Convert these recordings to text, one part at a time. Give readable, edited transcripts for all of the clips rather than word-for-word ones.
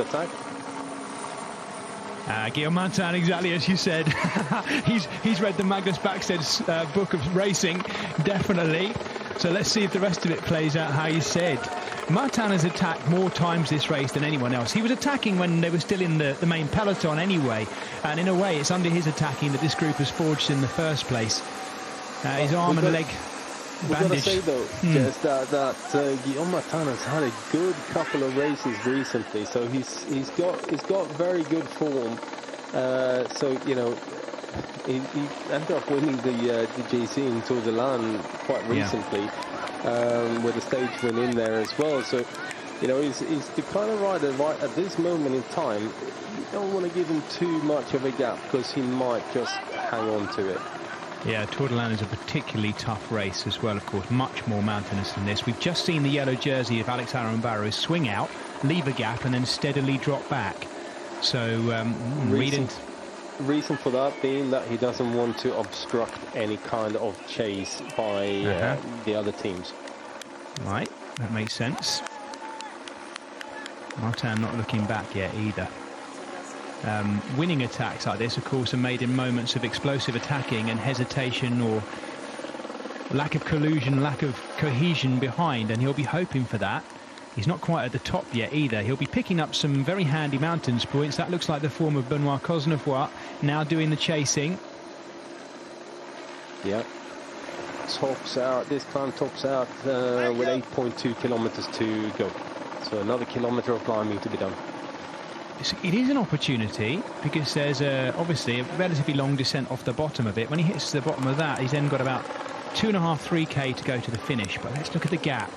first attack. Guillaume Martin, exactly as you said. he's read the Magnus Backsted's book of racing, definitely. So let's see if the rest of it plays out how you said. Martin has attacked more times this race than anyone else. He was attacking when they were still in the main peloton anyway, and in a way it's under his attacking that this group has forged in the first place. His arm and leg bandage. We've got to say though, Jess, that Guillaume Martin has had a good couple of races recently, so he's got very good form. So you know, he ended up winning the GC in Tour de l'Ain quite recently. With a stage win in there as well. So, you know, he's the kind of rider right at this moment in time, you don't want to give him too much of a gap because he might just hang on to it. Yeah, Tour de l'Ain is a particularly tough race as well, of course, much more mountainous than this. We've just seen the yellow jersey of Alex Aramburu swing out, leave a gap and then steadily drop back. So, reason for that being that he doesn't want to obstruct any kind of chase by the other teams. Right, that makes sense. Martin not looking back yet either. Winning attacks like this, of course, are made in moments of explosive attacking and hesitation or lack of collusion, lack of cohesion behind, and he'll be hoping for that. He's not quite at the top yet either. He'll be picking up some very handy mountains points. That looks like the form of Benoit Cosnefoy now doing the chasing. Yeah. Tops out, this time tops out with 8.2 kilometers to go. So another kilometer of climbing to be done. It is an opportunity because there's obviously a relatively long descent off the bottom of it. When he hits the bottom of that, he's then got about 2.5–3K to go to the finish. But let's look at the gap.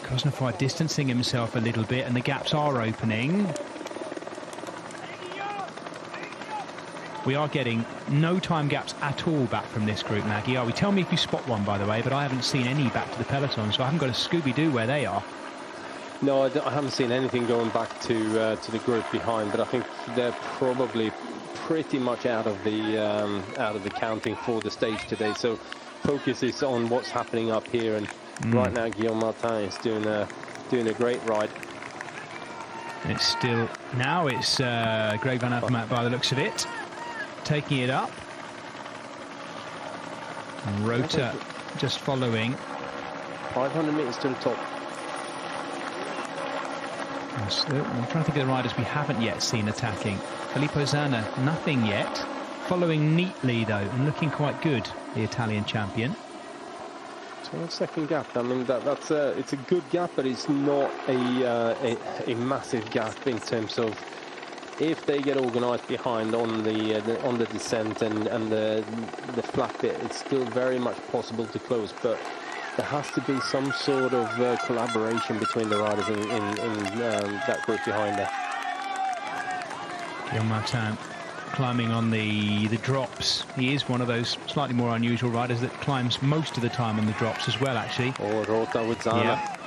Cosnefoy distancing himself a little bit, and the gaps are opening. We are getting no time gaps at all back from this group, Maggie. Are we? Tell me if you spot one, by the way, but I haven't seen any back to the peloton, so I haven't got a Scooby-Doo where they are. No, I haven't seen anything going back to the group behind, but I think they're probably pretty much out of the counting for the stage today. So focus is on what's happening up here, and right now Guillaume Martin is doing a great ride. It's still now it's Greg Van Avermaet by the looks of it, taking it up. And Rota just following. 500 meters to the top. I'm trying to think of the riders we haven't yet seen attacking. Filippo Zanna, nothing yet. Following neatly though, and looking quite good, the Italian champion. 12-second gap. I mean, it's a good gap, but it's not a massive gap in terms of if they get organised behind on the descent and the flat bit. It's still very much possible to close, but there has to be some sort of collaboration between the riders in that group behind there. Guillaume Martin climbing on the drops. He is one of those slightly more unusual riders that climbs most of the time on the drops as well, actually. Or Rota with Zanna. Yeah.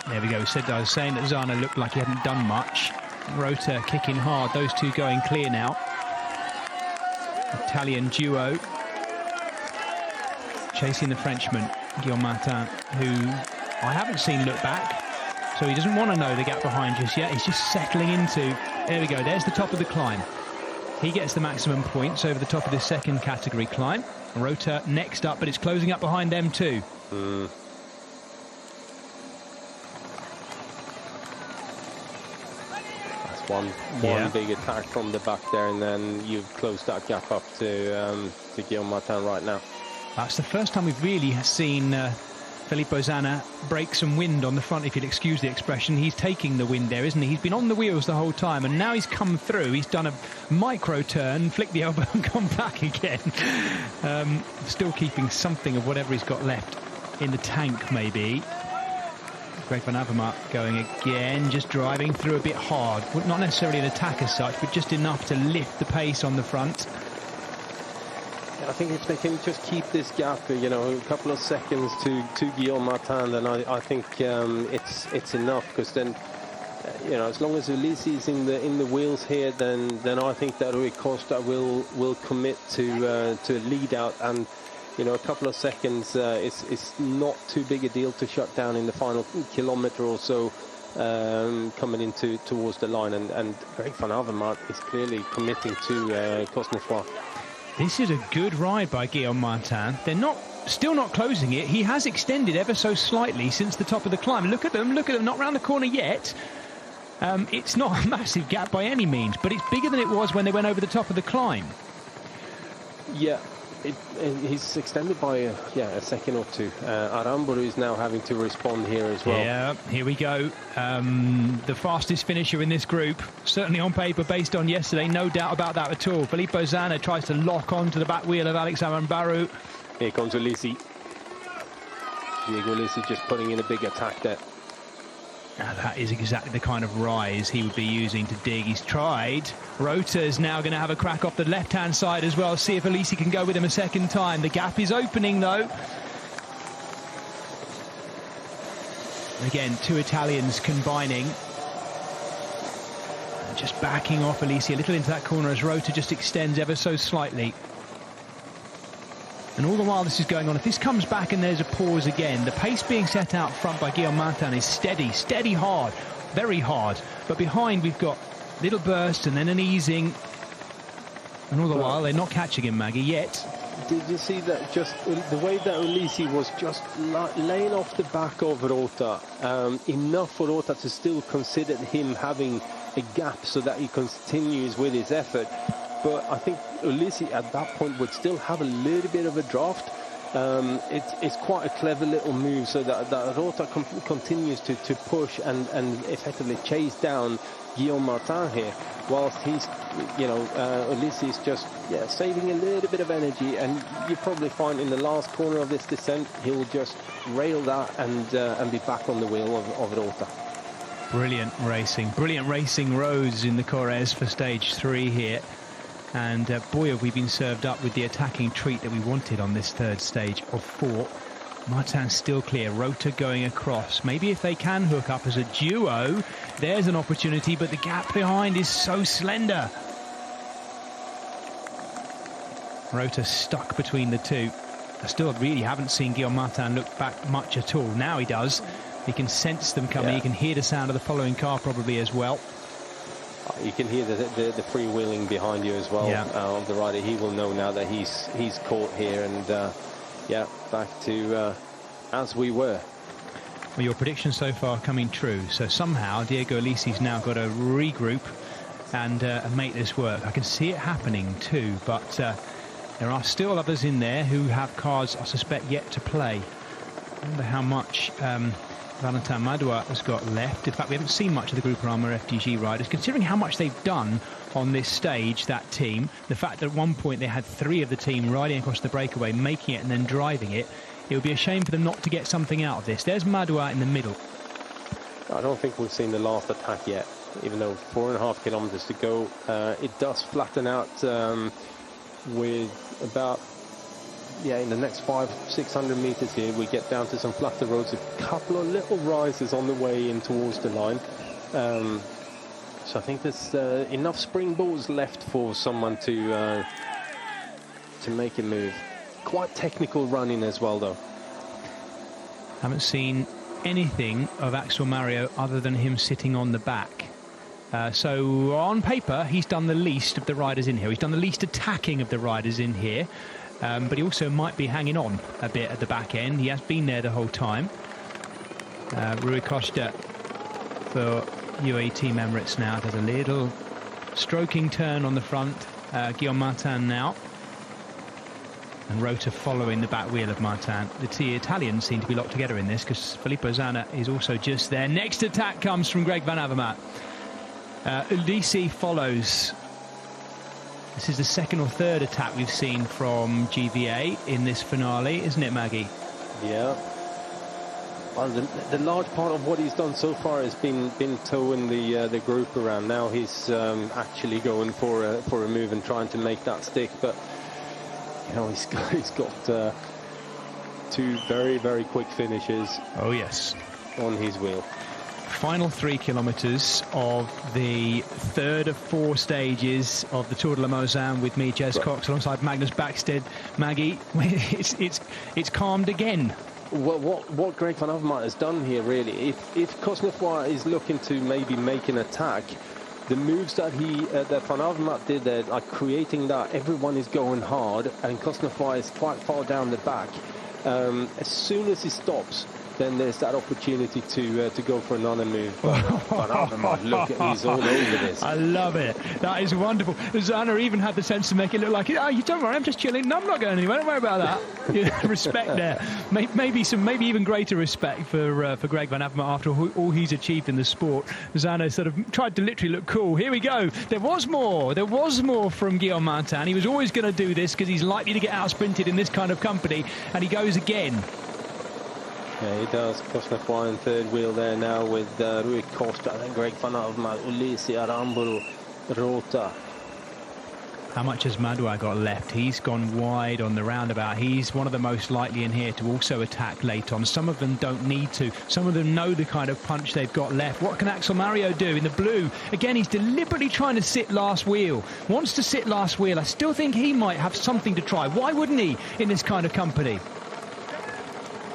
There we go. I was saying that Zanna looked like he hadn't done much. Rota kicking hard. Those two going clear now. Italian duo chasing the Frenchman, Guillaume Martin, who I haven't seen look back. So he doesn't want to know the gap behind just yet. He's just settling into... There we go. There's the top of the climb. He gets the maximum points over the top of the second category climb. Rota next up, but it's closing up behind them too. That's one big attack from the back there, and then you've closed that gap up to Guillaume Martin right now. That's the first time we've really seen Filippo Zanna break some wind on the front, if you'll excuse the expression. He's taking the wind there, isn't he? He's been on the wheels the whole time, and now he's come through. He's done a micro turn, flicked the elbow and gone back again. Still keeping something of whatever he's got left in the tank, maybe. Greg Van Avermaet going again, just driving through a bit hard. Not necessarily an attack as such, but just enough to lift the pace on the front. I think if they can just keep this gap, you know, a couple of seconds to Guillaume Martin, then I think it's enough, because then, you know, as long as Ulysses is in the wheels here, then I think that Rui Costa will commit to a lead out, and you know, a couple of seconds is not too big a deal to shut down in the final kilometre or so. coming into towards the line, and Greg van Avermaet is clearly committing to Cosnefroid. This is a good ride by Guillaume Martin. They're still not closing it. He has extended ever so slightly since the top of the climb. Look at them, not round the corner yet. It's not a massive gap by any means, but it's bigger than it was when they went over the top of the climb. Yeah, he's extended by a second or two. Aramburu is now having to respond here as well. Yeah, here we go. The fastest finisher in this group, certainly on paper based on yesterday, no doubt about that at all. Filippo Zana tries to lock on to the back wheel of Alex Arambaru. Here comes Ulissi. Diego Ulissi just putting in a big attack there. Now that is exactly the kind of rise he would be using to dig. He's tried. Rota's now going to have a crack off the left-hand side as well. See if Ulissi can go with him a second time. The gap is opening, though. Again, two Italians combining. Just backing off Ulissi a little into that corner as Rota just extends ever so slightly. And all the while this is going on, if this comes back and there's a pause again, the pace being set out front by Guillaume Martin is steady hard, very hard. But behind we've got little bursts and then an easing. And all the while they're not catching him, Maggie, yet. Did you see that, just the way that Ulissi was just laying off the back of Rota, enough for Rota to still consider him having a gap so that he continues with his effort. But I think Ulissi at that point would still have a little bit of a draft. It's quite a clever little move so that Rota continues to push and effectively chase down Guillaume Martin here, whilst he's, Ulissi is just saving a little bit of energy, and you probably find in the last corner of this descent he'll just rail that and be back on the wheel of Rota. Brilliant racing roads in the Corrèze for stage 3 here. And boy, have we been served up with the attacking treat that we wanted on this third stage of 4. Martin's still clear. Rota going across. Maybe if they can hook up as a duo, there's an opportunity, but the gap behind is so slender. Rota stuck between the two. I still really haven't seen Guillaume Martin look back much at all. Now he does. He can sense them coming. He can hear the sound of the following car probably as well. You can hear the freewheeling behind you as well of the rider. He will know now that he's caught here, and back to as we were. Well, your predictions so far coming true. So somehow Diego Ulissi's now got to regroup and make this work. I can see it happening too, but there are still others in there who have cars, I suspect, yet to play. I wonder how much Valentin Madoua has got left. In fact, we haven't seen much of the Groupama FDG riders. Considering how much they've done on this stage, that team, the fact that at one point they had 3 of the team riding across the breakaway, making it and then driving it, it would be a shame for them not to get something out of this. There's Madoua in the middle. I don't think we've seen the last attack yet, even though 4.5 kilometers to go. It does flatten out with about... in the next 500-600 meters here, we get down to some flatter roads, a couple of little rises on the way in towards the line. So I think there's enough springboards left for someone to make a move. Quite technical running as well, though. Haven't seen anything of Axel Mario other than him sitting on the back. So on paper, he's done the least of the riders in here. He's done the least attacking of the riders in here. But he also might be hanging on a bit at the back end. He has been there the whole time. Rui Costa for UAE Team Emirates now does a little stroking turn on the front. Guillaume Martin now. And Rota following the back wheel of Martin. The two Italians seem to be locked together in this because Filippo Zana is also just there. Next attack comes from Greg van Avermaet. Ulissi follows. This is the second or third attack we've seen from GVA in this finale, isn't it, Maggie? Yeah. Well, the large part of what he's done so far has been towing the group around. Now he's actually going for a move and trying to make that stick. But he's got 2 very, very quick finishes. Oh yes, on his wheel. Final 3 kilometres of the third of 4 stages of the Tour de Limousin with me, Jez Cox, alongside Magnus Backstedt. Maggie, it's calmed again. what Greg Van Avermaet has done here, really, if Cosnefroy is looking to maybe make an attack, the moves that that Van Avermaet did there, like creating that everyone is going hard, and Cosnefroy is quite far down the back. As soon as he stops, then there's that opportunity to go for another move. Van Avermaet, look, he's all over this. I love it. That is wonderful. Zana even had the sense to make it look like, oh, you don't worry, I'm just chilling. No, I'm not going anywhere. Don't worry about that. Yeah, respect there. Maybe even greater respect for Greg Van Avermaet after all he's achieved in the sport. Zana sort of tried to literally look cool. Here we go. There was more from Guillaume Martin. He was always going to do this because he's likely to get out sprinted in this kind of company, and he goes again. Yeah, he does. Cosnefroy in third wheel there now with Rui Costa and Greg Van Avermaet, Ulissi, Aramburu, Rota. How much has Madouas got left? He's gone wide on the roundabout. He's one of the most likely in here to also attack late on. Some of them don't need to. Some of them know the kind of punch they've got left. What can Axel Mario do in the blue? Again, he's deliberately trying to sit last wheel. Wants to sit last wheel. I still think he might have something to try. Why wouldn't he in this kind of company?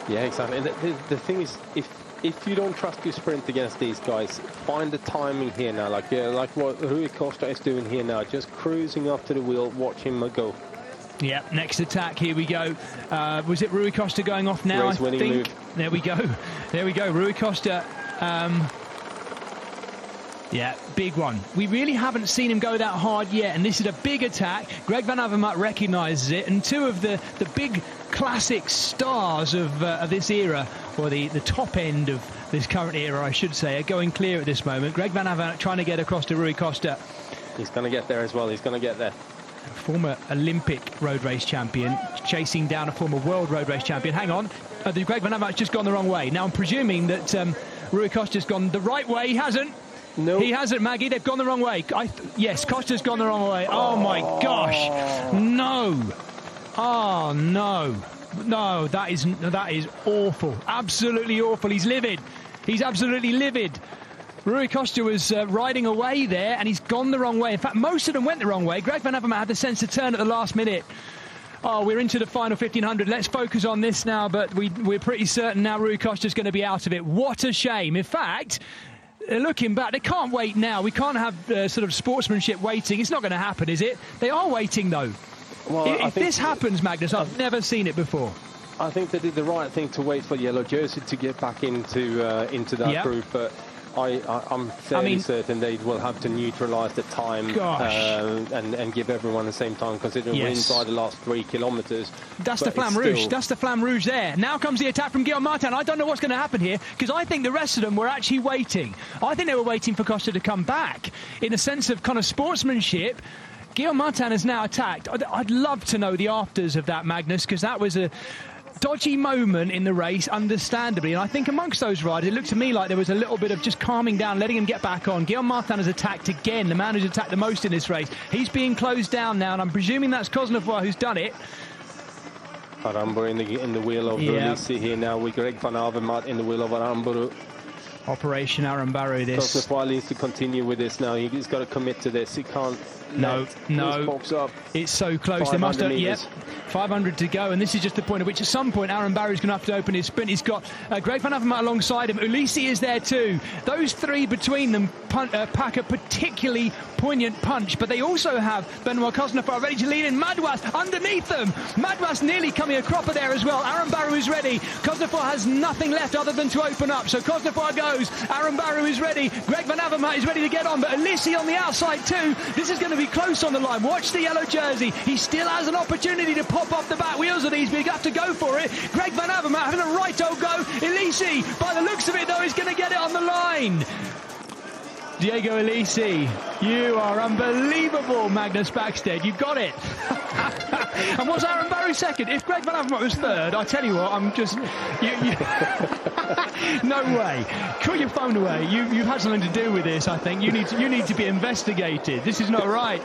Yeah, exactly. The thing is, if you don't trust your sprint against these guys, find the timing here now, like what Rui Costa is doing here now, just cruising up to the wheel, watch him go. Yeah, next attack, here we go. Was it Rui Costa going off now, I think? Move. There we go, Rui Costa. Yeah, big one. We really haven't seen him go that hard yet, and this is a big attack. Greg Van Avermaet recognises it, and two of the big classic stars of this era, or the top end of this current era, I should say, are going clear at this moment. Greg Van Avermaet trying to get across to Rui Costa. He's going to get there as well. He's going to get there. Former Olympic road race champion, chasing down a former world road race champion. Hang on, the Greg Van Avermaet's just gone the wrong way. Now I'm presuming that Rui Costa's gone the right way. He hasn't. No. He hasn't, Maggie. They've gone the wrong way. Yes, Costa's gone the wrong way. Oh, my gosh. No. Oh, no. No, that is awful. Absolutely awful. He's livid. He's absolutely livid. Rui Costa was riding away there, and he's gone the wrong way. In fact, most of them went the wrong way. Greg Van Avermaet had the sense to turn at the last minute. Oh, we're into the final 1500. Let's focus on this now, but we're pretty certain now Rui Costa's going to be out of it. What a shame. In fact, looking back, they can't wait now. We can't have sort of sportsmanship waiting. It's not going to happen, is it? They are waiting, though. Well, if this happens, Magnus, I've never seen it before. I think they did the right thing to wait for the yellow jersey to get back into that group, but I'm fairly certain they will have to neutralise the time and give everyone the same time, considering we're inside the last 3 kilometres. That's the Flamme Rouge. That's the Flamme Rouge there. Now comes the attack from Guillaume Martin. I don't know what's going to happen here, because I think the rest of them were actually waiting. I think they were waiting for Costa to come back. In a sense of kind of sportsmanship, Guillaume Martin has now attacked. I'd love to know the afters of that, Magnus, because that was a dodgy moment in the race, understandably, and I think amongst those riders it looked to me like there was a little bit of just calming down, letting him get back on. Guillaume Martin has attacked again, the man who's attacked the most in this race. He's being closed down now, and I'm presuming that's Cosnefroy who's done it. Aramburu in the wheel of Ulissi here now, with Greg Van Avermaet in the wheel of Aramburu. Operation Aramburu, this. Cosnefroy needs to continue with this now. He's got to commit to this. He can't box up. It's so close. They must have, 500 to go, and this is just the point at which at some point Aramburu is going to have to open his sprint. He's got Greg Van Avermaet alongside him. Ulissi is there too. Those three between them pack a particularly poignant punch, but they also have Benoit Cosnefroy ready to lead in. Madouas underneath them. Madouas nearly coming a cropper there as well. Aramburu is ready. Cosnefroy has nothing left other than to open up, so Cosnefroy goes. Aramburu is ready. Greg Van Avermaet is ready to get on, but Ulissi on the outside too. This is going to be close on the line. Watch the yellow jersey. He still has an opportunity to pop off the back wheels of these, but he'll have to go for it. Greg Van Avermaet having a right old go. Ulissi, by the looks of it though, is going to get it on the line. Diego Ulissi, you are unbelievable, Magnus Backstead. You got it. And was Aramburu second? If Greg Van Avermaet was third, I tell you what, I'm just... No way. Put your phone away. You've had something to do with this, I think. You need to be investigated. This is not right.